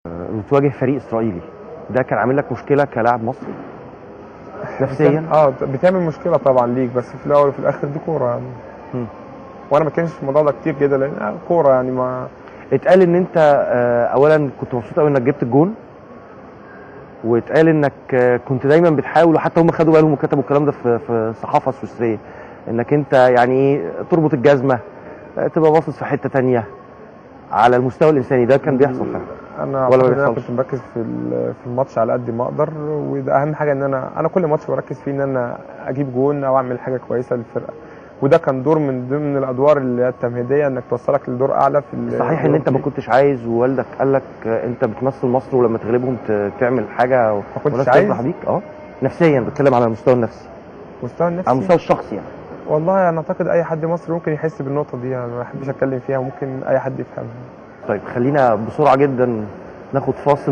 بتواجه فريق اسرائيلي، ده كان عامل لك مشكله كلاعب مصري نفسيا؟ بتعمل مشكله طبعا ليك، بس في الاول وفي الاخر دي كوره يعني. مم. وانا ما كانش الموضوع ده كتير كده، لان كوره يعني. ما اتقال ان انت اولا كنت مبسوط قوي انك جبت الجون، واتقال انك كنت دايما بتحاول، وحتى هم خدوا بالهم وكتبوا الكلام ده في الصحافه السويسريه، انك انت يعني ايه تربط الجزمه، تبقى باصص في حته تانية. على المستوى الانساني ده كان بيحصل فعلا انا ولا ما اعتقد ان انا بيحصلش؟ كنت مركز في الماتش على قد ما اقدر، وده اهم حاجه. ان انا كل ماتش بركز فيه ان انا اجيب جون او اعمل حاجه كويسه للفرقه، وده كان دور من ضمن الادوار اللي هي التمهيديه، انك توصلك لدور اعلى في صحيح ان انت ما كنتش عايز، ووالدك قال لك انت بتمثل مصر ولما تغلبهم تعمل حاجه ما كنتش والناس عايز. تفرح بيك؟ نفسيا بتكلم على المستوى النفسي، مستوى على النفسي. المستوى الشخصي يعني. والله انا اعتقد اي حد مصري ممكن يحس بالنقطه دي، يعني ما بحبش اتكلم فيها، ممكن اي حد يفهمها. طيب خلينا بسرعه جدا ناخد فاصل.